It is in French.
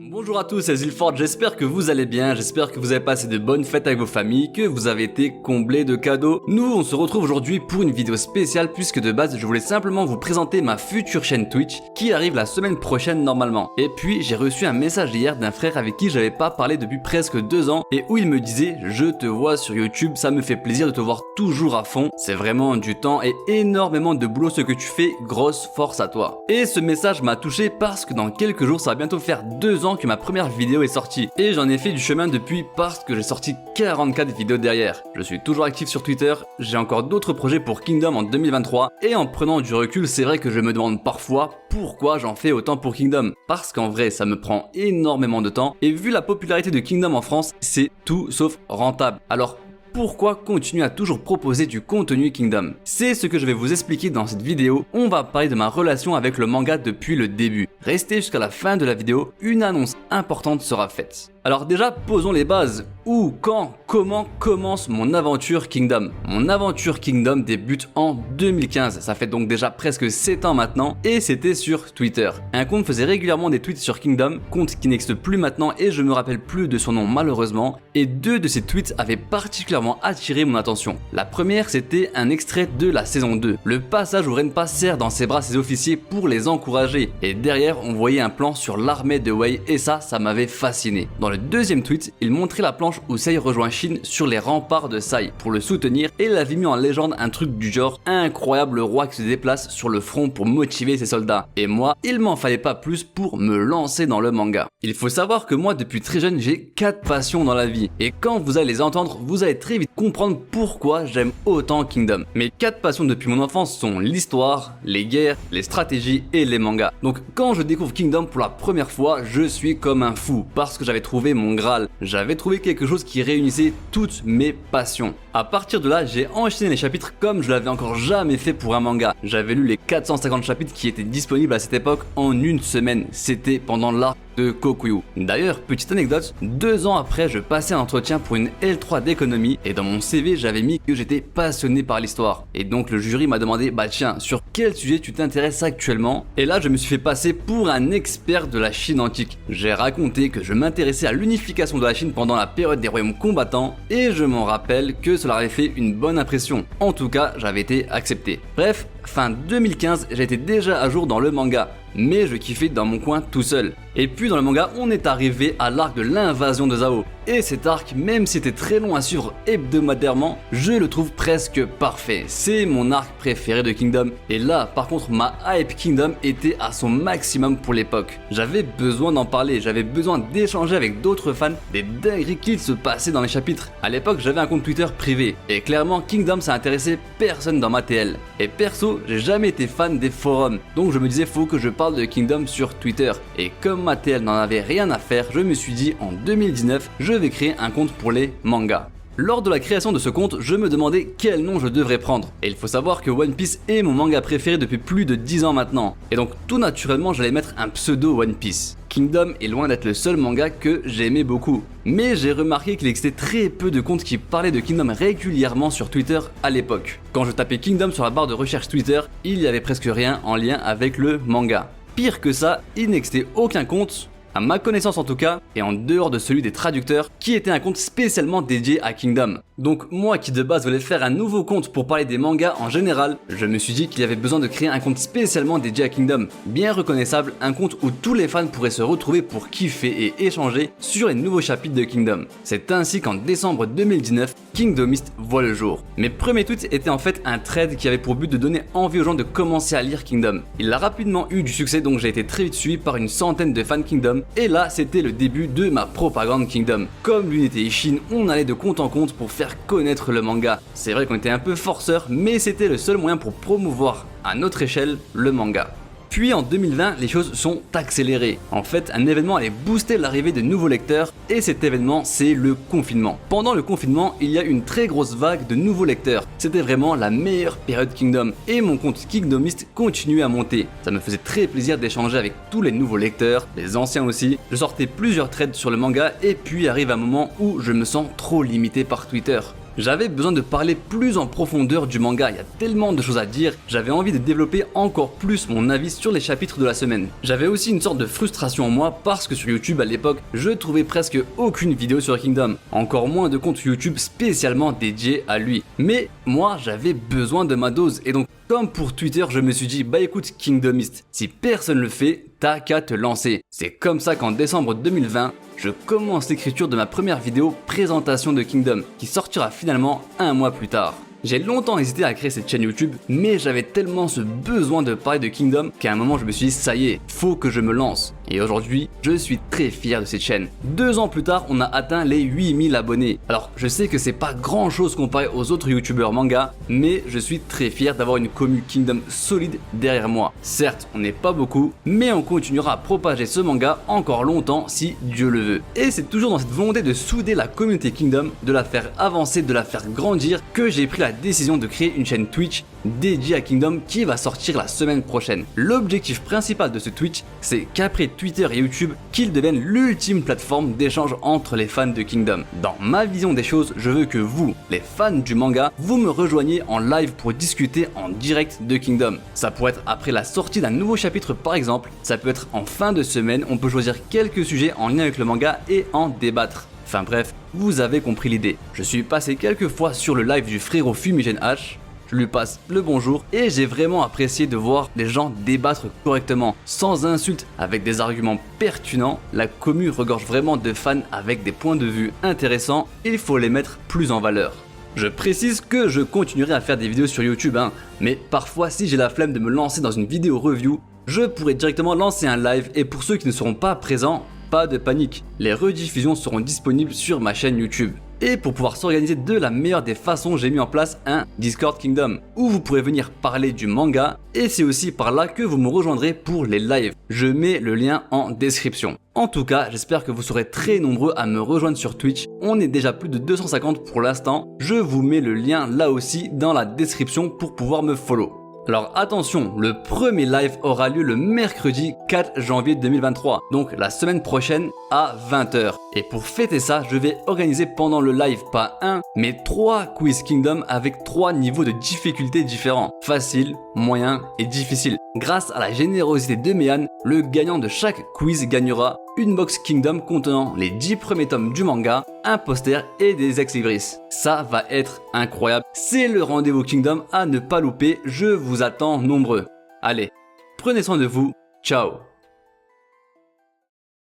Bonjour à tous, c'est Zilford, j'espère que vous allez bien, j'espère que vous avez passé de bonnes fêtes avec vos familles, que vous avez été comblés de cadeaux. Nous, on se retrouve aujourd'hui pour une vidéo spéciale puisque de base, je voulais simplement vous présenter ma future chaîne Twitch qui arrive la semaine prochaine normalement. Et puis, j'ai reçu un message hier d'un frère avec qui j'avais pas parlé depuis presque 2 ans et où il me disait « Je te vois sur YouTube, ça me fait plaisir de te voir toujours à fond, c'est vraiment du temps et énormément de boulot ce que tu fais, grosse force à toi. » Et ce message m'a touché parce que dans quelques jours, ça va bientôt faire 2 ans que ma première vidéo est sortie et j'en ai fait du chemin depuis parce que j'ai sorti 44 vidéos derrière. Je suis toujours actif sur Twitter, j'ai encore d'autres projets pour Kingdom en 2023 et en prenant du recul, c'est vrai que je me demande parfois pourquoi j'en fais autant pour Kingdom. Parce qu'en vrai, ça me prend énormément de temps et vu la popularité de Kingdom en France, c'est tout sauf rentable. Alors pourquoi continuer à toujours proposer du contenu Kingdom? C'est ce que je vais vous expliquer dans cette vidéo. On va parler de ma relation avec le manga depuis le début. Restez jusqu'à la fin de la vidéo, une annonce importante sera faite. Alors déjà, posons les bases. Où, quand, comment commence mon aventure Kingdom? Mon aventure Kingdom débute en 2015, ça fait donc déjà presque 7 ans maintenant, et c'était sur Twitter. Un compte faisait régulièrement des tweets sur Kingdom, compte qui n'existe plus maintenant et je me rappelle plus de son nom malheureusement, et 2 de ces tweets avaient particulièrement attiré mon attention. La première, c'était un extrait de la saison 2, le passage où Renpa serre dans ses bras ses officiers pour les encourager, et derrière on voyait un plan sur l'armée de Wei, et ça m'avait fasciné. Dans le deuxième tweet, il montrait la planche où Sei rejoint Shin sur les remparts de Sai pour le soutenir et il avait mis en légende un truc du genre incroyable roi qui se déplace sur le front pour motiver ses soldats. Et moi, il m'en fallait pas plus pour me lancer dans le manga. Il faut savoir que moi depuis très jeune j'ai 4 passions dans la vie et quand vous allez les entendre, vous allez très vite comprendre pourquoi j'aime autant Kingdom. Mes 4 passions depuis mon enfance sont l'histoire, les guerres, les stratégies et les mangas. Donc quand je découvre Kingdom pour la première fois, je suis comme un fou parce que j'avais trouvé mon Graal. J'avais trouvé quelque chose qui réunissait toutes mes passions. À partir de là, j'ai enchaîné les chapitres comme je l'avais encore jamais fait pour un manga. J'avais lu les 450 chapitres qui étaient disponibles à cette époque en une semaine. C'était pendant l'arc de Kokuyu. D'ailleurs, petite anecdote, 2 ans après, je passais un entretien pour une L3 d'économie et dans mon CV, j'avais mis que j'étais passionné par l'histoire. Et donc le jury m'a demandé, bah tiens, sur quel sujet tu t'intéresses actuellement? Et là, je me suis fait passer pour un expert de la Chine antique. J'ai raconté que je m'intéressais à l'unification de la Chine pendant la période des royaumes combattants et je m'en rappelle que cela avait fait une bonne impression. En tout cas, j'avais été accepté. Bref, fin 2015, j'étais déjà à jour dans le manga, mais je kiffais dans mon coin tout seul. Et puis dans le manga, on est arrivé à l'arc de l'invasion de Zhao. Et cet arc, même si c'était très long à suivre hebdomadairement, je le trouve presque parfait. C'est mon arc préféré de Kingdom. Et là, par contre, ma hype Kingdom était à son maximum pour l'époque. J'avais besoin d'en parler, j'avais besoin d'échanger avec d'autres fans des dingueries qu'il se passait dans les chapitres. À l'époque, j'avais un compte Twitter privé. Et clairement, Kingdom ça intéressait personne dans ma TL. Et perso, j'ai jamais été fan des forums. Donc je me disais, faut que je parle de Kingdom sur Twitter. Et comme ma TL n'en avait rien à faire, je me suis dit en 2019, je vais créer un compte pour les mangas. Lors de la création de ce compte, je me demandais quel nom je devrais prendre. Et il faut savoir que One Piece est mon manga préféré depuis plus de 10 ans maintenant. Et donc tout naturellement, j'allais mettre un pseudo One Piece. Kingdom est loin d'être le seul manga que j'aimais beaucoup. Mais j'ai remarqué qu'il existait très peu de comptes qui parlaient de Kingdom régulièrement sur Twitter à l'époque. Quand je tapais Kingdom sur la barre de recherche Twitter, il y avait presque rien en lien avec le manga. Pire que ça, il n'existait aucun compte, à ma connaissance en tout cas, et en dehors de celui des traducteurs, qui était un compte spécialement dédié à Kingdom. Donc moi qui de base voulais faire un nouveau compte pour parler des mangas en général, je me suis dit qu'il y avait besoin de créer un compte spécialement dédié à Kingdom. Bien reconnaissable, un compte où tous les fans pourraient se retrouver pour kiffer et échanger sur les nouveaux chapitres de Kingdom. C'est ainsi qu'en décembre 2019, Kingdomist voit le jour. Mes premiers tweets étaient en fait un thread qui avait pour but de donner envie aux gens de commencer à lire Kingdom. Il a rapidement eu du succès donc j'ai été très vite suivi par une centaine de fans Kingdom et là c'était le début de ma propagande Kingdom. Comme l'unité Ishin, on allait de compte en compte pour faire connaître le manga. C'est vrai qu'on était un peu forceur, mais c'était le seul moyen pour promouvoir à notre échelle le manga. Puis en 2020, les choses sont accélérées. En fait, un événement allait booster l'arrivée de nouveaux lecteurs et cet événement, c'est le confinement. Pendant le confinement, il y a une très grosse vague de nouveaux lecteurs. C'était vraiment la meilleure période Kingdom et mon compte Kingdomist continuait à monter. Ça me faisait très plaisir d'échanger avec tous les nouveaux lecteurs, les anciens aussi. Je sortais plusieurs threads sur le manga et puis arrive un moment où je me sens trop limité par Twitter. J'avais besoin de parler plus en profondeur du manga, il y a tellement de choses à dire, j'avais envie de développer encore plus mon avis sur les chapitres de la semaine. J'avais aussi une sorte de frustration en moi parce que sur YouTube à l'époque, je trouvais presque aucune vidéo sur Kingdom, encore moins de compte YouTube spécialement dédié à lui. Mais moi j'avais besoin de ma dose et donc comme pour Twitter, je me suis dit, bah écoute Kingdomist, si personne le fait, t'as qu'à te lancer. C'est comme ça qu'en décembre 2020, je commence l'écriture de ma première vidéo présentation de Kingdom, qui sortira finalement un mois plus tard. J'ai longtemps hésité à créer cette chaîne YouTube, mais j'avais tellement ce besoin de parler de Kingdom qu'à un moment je me suis dit ça y est, faut que je me lance. Et aujourd'hui, je suis très fier de cette chaîne. 2 ans plus tard, on a atteint les 8000 abonnés. Alors, je sais que c'est pas grand chose comparé aux autres youtubeurs manga, mais je suis très fier d'avoir une commu Kingdom solide derrière moi. Certes, on n'est pas beaucoup, mais on continuera à propager ce manga encore longtemps si Dieu le veut. Et c'est toujours dans cette volonté de souder la communauté Kingdom, de la faire avancer, de la faire grandir, que j'ai pris la décision de créer une chaîne Twitch dédiée à Kingdom qui va sortir la semaine prochaine. L'objectif principal de ce Twitch, c'est qu'après Twitter et YouTube, qu'il devienne l'ultime plateforme d'échange entre les fans de Kingdom. Dans ma vision des choses, je veux que vous, les fans du manga, vous me rejoigniez en live pour discuter en direct de Kingdom. Ça pourrait être après la sortie d'un nouveau chapitre par exemple, ça peut être en fin de semaine, on peut choisir quelques sujets en lien avec le manga et en débattre. Enfin bref, vous avez compris l'idée. Je suis passé quelques fois sur le live du frérot Fumigène H, je lui passe le bonjour et j'ai vraiment apprécié de voir les gens débattre correctement, sans insultes, avec des arguments pertinents. La commu regorge vraiment de fans avec des points de vue intéressants et il faut les mettre plus en valeur. Je précise que je continuerai à faire des vidéos sur YouTube, mais parfois si j'ai la flemme de me lancer dans une vidéo review, je pourrais directement lancer un live et pour ceux qui ne seront pas présents, pas de panique, les rediffusions seront disponibles sur ma chaîne YouTube. Et pour pouvoir s'organiser de la meilleure des façons, j'ai mis en place un Discord Kingdom où vous pourrez venir parler du manga et c'est aussi par là que vous me rejoindrez pour les lives. Je mets le lien en description. En tout cas, j'espère que vous serez très nombreux à me rejoindre sur Twitch. On est déjà plus de 250 pour l'instant. Je vous mets le lien là aussi dans la description pour pouvoir me follow. Alors attention, le premier live aura lieu le mercredi 4 janvier 2023, donc la semaine prochaine à 20 h. Et pour fêter ça, je vais organiser pendant le live pas un, mais 3 quiz Kingdom avec 3 niveaux de difficulté différents. Facile, moyen et difficile. Grâce à la générosité de Méan, le gagnant de chaque quiz gagnera une box Kingdom contenant les 10 premiers tomes du manga, un poster et des ex-libris. Ça va être incroyable. C'est le rendez-vous Kingdom à ne pas louper. Je vous attends nombreux. Allez, prenez soin de vous. Ciao.